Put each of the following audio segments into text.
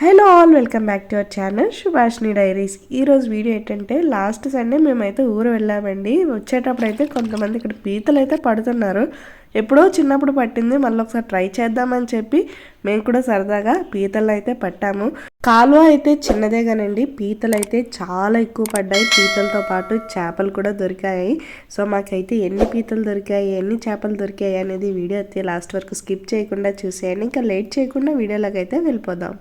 Hello all, welcome back to our channel Subhashini diaries. ఈరోజు video ఏంటంటే last Sunday మేమైతే ఊరు వెళ్ళామండి. వచ్చేటప్పుడు అయితే కొంతమంది ఇక్కడ పీతలు అయితే పడుతున్నారు. ఎప్పుడో చిన్నప్పుడు పట్టింది, మళ్ళీ ఒకసారి ట్రై చేద్దామని చెప్పి మేము కూడా సరదాగా పీతలు అయితే పట్టాము. కాలువ అయితే చిన్నదే కానండి, పీతలు అయితే చాలా ఎక్కువ పడ్డాయి. పీతలతో పాటు చేపలు కూడా దొరికాయి. సో మాకైతే ఎన్ని పీతలు దొరికాయి, ఎన్ని చేపలు దొరికాయి అనేది వీడియో అయితే లాస్ట్ వరకు స్కిప్ చేయకుండా చూసేయండి. ఇంకా లేట్ చేయకుండా వీడియోలోకి అయితే వెళ్ళిపోదాం.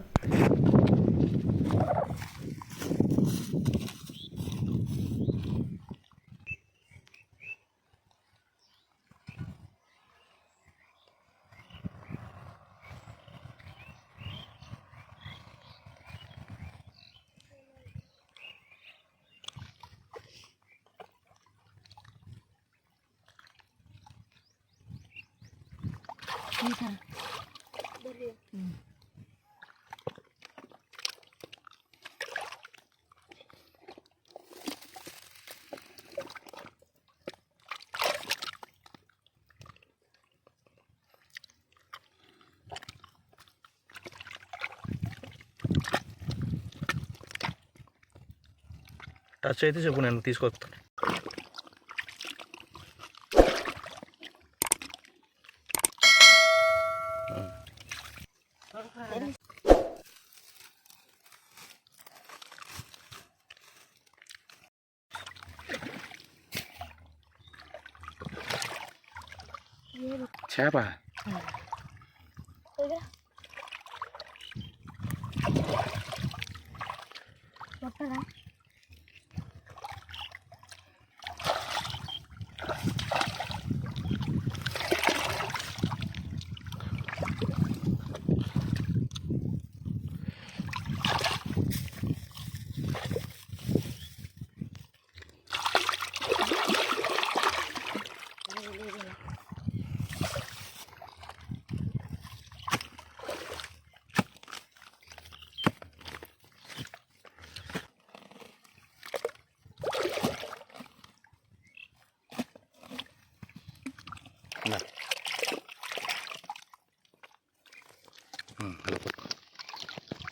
టచ్ అయితే చెప్పు, నేను తీసుకొస్తాను. చేప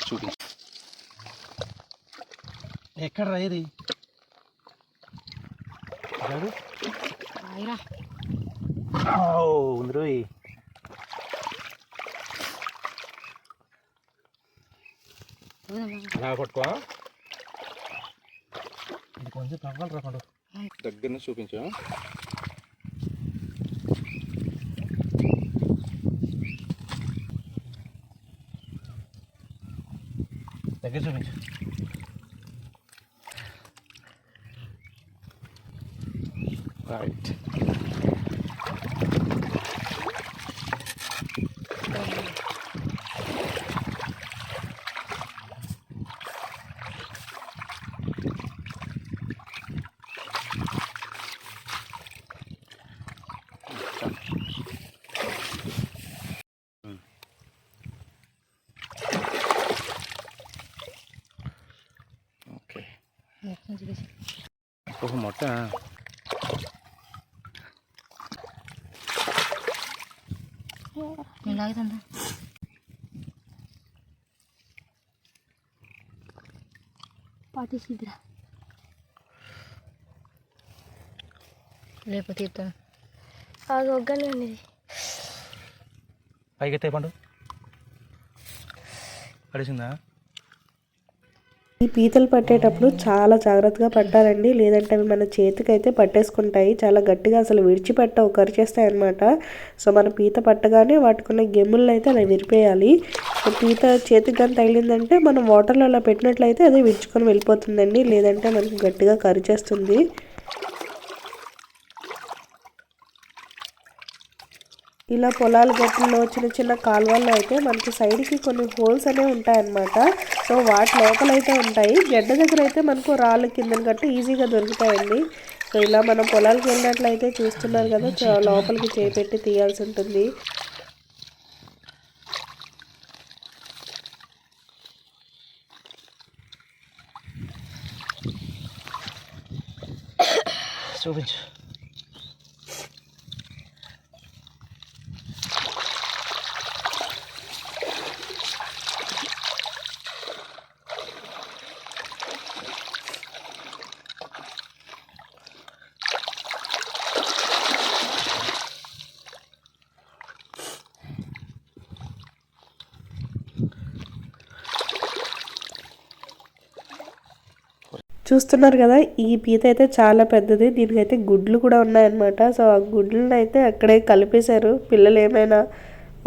చూపించు. ఎక్కడ రైరి ఉంది రోయ్. అలా పట్టుకో, ఇది కొంచెం తవ్వాలి రాకుండా దగ్గర చూపించు. దగ్గర చూపించు. రైట్. ఓకే, ఒక మొట్ట పాటిసిద్రా లేకపోతే అది ఒగ్గనే ఉండేది. పైకి ఎత్తే పండు పడేసిందా? ఈ పీతలు పట్టేటప్పుడు చాలా జాగ్రత్తగా పట్టాలండి, లేదంటే అవి మన చేతికి అయితే పట్టేసుకుంటాయి. చాలా గట్టిగా అసలు విడిచిపెట్టవు, కరిచేస్తాయి అన్నమాట. సో మన పీత పట్టగానే వాటికున్న గెమ్ములను అయితే అలా విరిపేయాలి. పీత చేతికి కానీ తగిలిందంటే మనం వాటర్లో అలా పెట్టినట్లయితే అదే విడుచుకొని వెళ్ళిపోతుందండి, లేదంటే మనకు గట్టిగా కరిచేస్తుంది. ఇలా పొలాల గట్టుల్లో చిన్న చిన్న కాలువల్లో అయితే మనకి సైడ్కి కొన్ని హోల్స్ అనేవి ఉంటాయన్నమాట. సో వాటి లోపలైతే ఉంటాయి. గడ్డ దగ్గర అయితే మనకు రాళ్ళు కిందన గట్టి ఈజీగా దొరుకుతాయండి. సో ఇలా మనం పొలాలకు వెళ్ళినట్లయితే చూస్తున్నారు కదా, లోపలికి చేపెట్టి తీయాల్సి ఉంటుంది. చూపించు. చూస్తున్నారు కదా, ఈ పీత అయితే చాలా పెద్దది. దీనికైతే గుడ్లు కూడా ఉన్నాయన్నమాట. సో ఆ గుడ్లను అయితే అక్కడే కలిపేశారు పిల్లలు ఏమైనా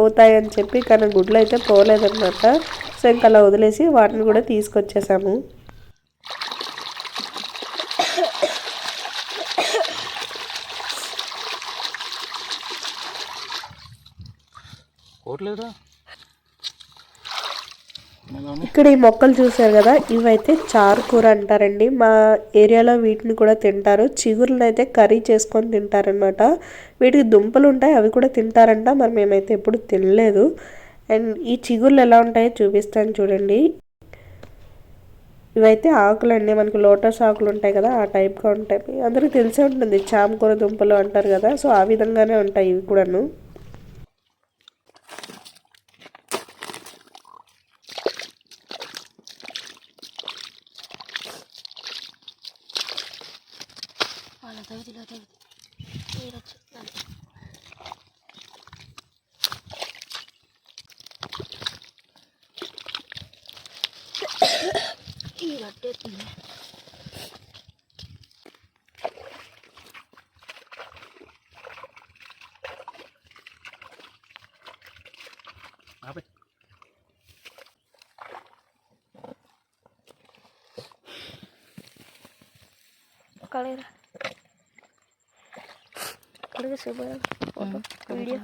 అవుతాయని చెప్పి, కానీ గుడ్లు అయితే పోలేదన్నమాట. సో ఇంకా అలా వదిలేసి వాటిని కూడా తీసుకొచ్చేసాము. పోవట్లేదురా. ఇక్కడ ఈ మొక్కలు చూసారు కదా, ఇవైతే చారు కూర అంటారండి. మా ఏరియాలో వీటిని కూడా తింటారు. చిగురులను అయితే కర్రీ చేసుకొని తింటారనమాట. వీటికి దుంపలు ఉంటాయి, అవి కూడా తింటారంట. మరి మేమైతే ఎప్పుడు తినలేదు. అండ్ ఈ చిగుర్లు ఎలా ఉంటాయో చూపిస్తాను చూడండి. ఇవైతే ఆకులు అండి, మనకి లోటస్ ఆకులు ఉంటాయి కదా, ఆ టైప్గా ఉంటాయి. అందరికీ తెలిసే ఉంటుంది, చామకూర దుంపలు అంటారు కదా. సో ఆ విధంగానే ఉంటాయి ఇవి కూడాను. ఆపే. కడగరా కడగ సూపర్ వీడియో.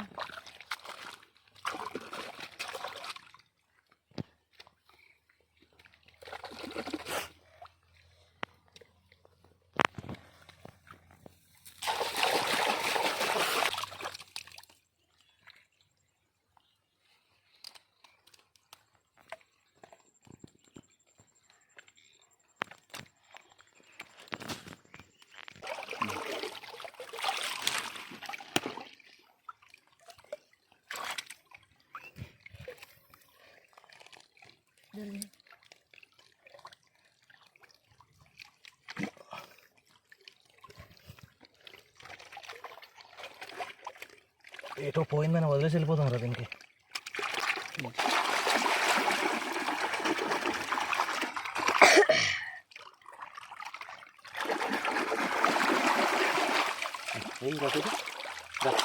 ఏటో పోయిందని వదిలేసి వెళ్ళిపోతాం రా దీనికి.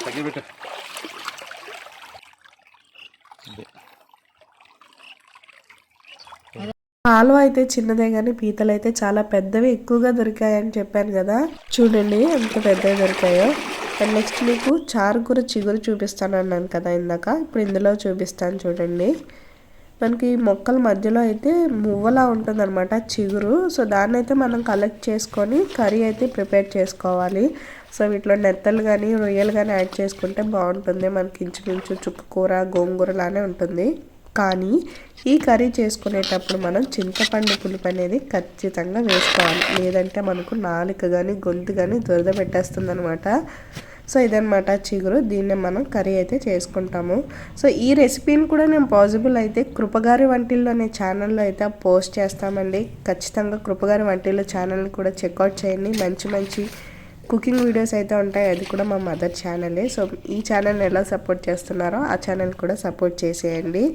తగ్గి పెట్టు. కాలువ అయితే చిన్నదే కానీ పీతలు అయితే చాలా పెద్దవి ఎక్కువగా దొరికాయని చెప్పాను కదా. చూడండి ఎంత పెద్దవి దొరికాయో. అండ్ నెక్స్ట్ మీకు చారుకూర చిగురు చూపిస్తాను అన్నాను కదా ఇందాక, ఇప్పుడు ఇందులో చూపిస్తాను చూడండి. మనకి మొక్కల మధ్యలో అయితే మువ్వలా ఉంటుందన్నమాట చిగురు. సో దాన్ని అయితే మనం కలెక్ట్ చేసుకొని కర్రీ అయితే ప్రిపేర్ చేసుకోవాలి. సో వీటిలో నెత్తలు కానీ రొయ్యలు కానీ యాడ్ చేసుకుంటే బాగుంటుంది. మనకి ఇంచుమించు చుక్క కూర గోంగూర లానే ఉంటుంది. కానీ ఈ కర్రీ చేసుకునేటప్పుడు మనం చింతపండు పులుపు అనేది ఖచ్చితంగా వేసుకోవాలి, లేదంటే మనకు నాలుక కానీ గొంతు కానీ దురద పెట్టేస్తుంది అనమాట. సో ఇదనమాట చిగురు, దీన్నే మనం కర్రీ అయితే చేసుకుంటాము. సో ఈ రెసిపీని కూడా నేను పాసిబుల్ అయితే కృపగారి వంటిల్లో అనే ఛానల్లో అయితే పోస్ట్ చేస్తామండి. ఖచ్చితంగా కృపగారి వంటిల్లో ఛానల్ని కూడా చెక్అవుట్ చేయండి. మంచి మంచి కుకింగ్ వీడియోస్ అయితే ఉంటాయి, అది కూడా మా మదర్ ఛానలే. సో ఈ ఛానల్ని ఎలా సపోర్ట్ చేస్తున్నారో ఆ ఛానల్ కూడా సపోర్ట్ చేసేయండి.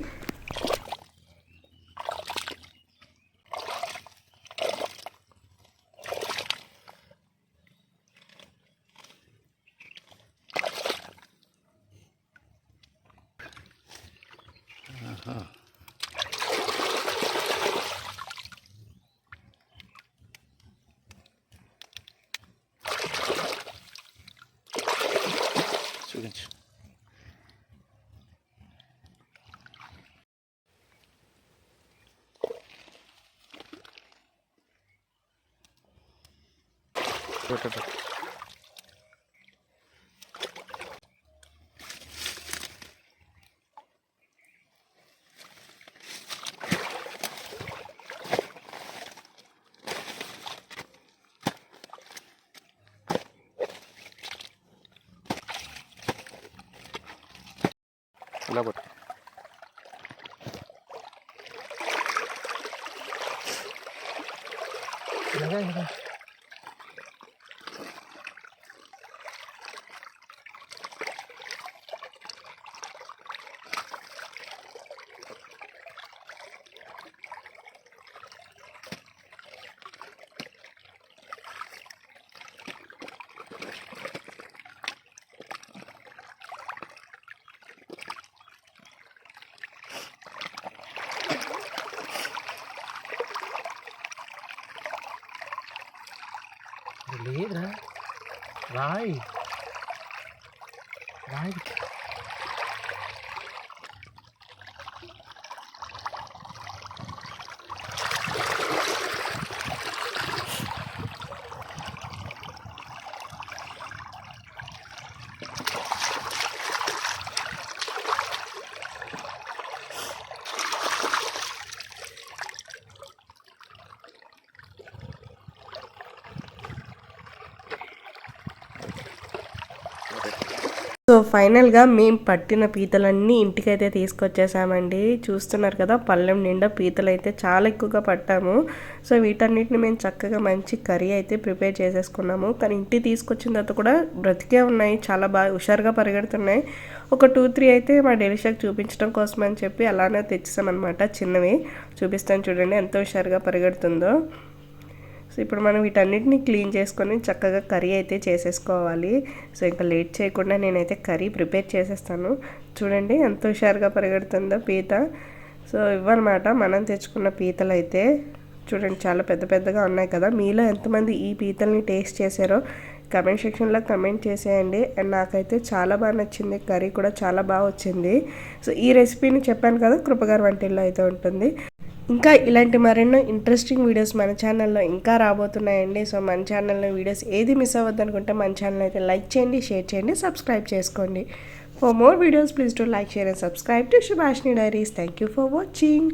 చూపించు. ఇలా పట్టు. లేదురా రాయి రాయి సో ఫైనల్గా మేము పట్టిన పీతలన్నీ ఇంటికైతే తీసుకొచ్చేసామండి. చూస్తున్నారు కదా, పళ్ళెం నిండా పీతలు అయితే చాలా ఎక్కువగా పట్టాము. సో వీటన్నిటిని మేము చక్కగా మంచి కర్రీ అయితే ప్రిపేర్ చేసేసుకున్నాము. కానీ ఇంటికి తీసుకొచ్చిన తర్వాత కూడా బ్రతికే ఉన్నాయి, చాలా బాగా హుషారుగా పరిగెడుతున్నాయి. ఒక 2-3 అయితే మా డెలిషాకి చూపించడం కోసం అని చెప్పి అలానే తెచ్చేసామన్నమాట. చిన్నవి చూపిస్తాను చూడండి ఎంత హుషారుగా పరిగెడుతుందో. సో ఇప్పుడు మనం వీటన్నిటిని క్లీన్ చేసుకొని చక్కగా కర్రీ అయితే చేసేసుకోవాలి. సో ఇంకా లేట్ చేయకుండా నేనైతే కర్రీ ప్రిపేర్ చేసేస్తాను. చూడండి ఎంత హుషారుగా పరిగెడుతుందో పీత. సో ఇవన్నమాట మనం తెచ్చుకున్న పీతలు అయితే. చూడండి చాలా పెద్ద పెద్దగా ఉన్నాయి కదా. మీలో ఎంతమంది ఈ పీతల్ని టేస్ట్ చేశారో కమెంట్ సెక్షన్లో కమెంట్ చేసేయండి. అండ్ నాకైతే చాలా బాగా నచ్చింది, కర్రీ కూడా చాలా బాగా వచ్చింది. సో ఈ రెసిపీని చెప్పాను కదా, కృపగారి వంటిల్లో అయితే ఉంటుంది. ఇంకా ఇలాంటి మరెన్నో ఇంట్రెస్టింగ్ వీడియోస్ మన ఛానల్లో ఇంకా రాబోతున్నాయండి. సో మన ఛానల్లో వీడియోస్ ఏది మిస్ అవ్వద్దు అనుకుంటే మన ఛానల్ అయితే లైక్ చేయండి, షేర్ చేయండి, సబ్స్క్రైబ్ చేసుకోండి. For more videos please to like, share and subscribe to Subhashini diaries. Thank you for watching.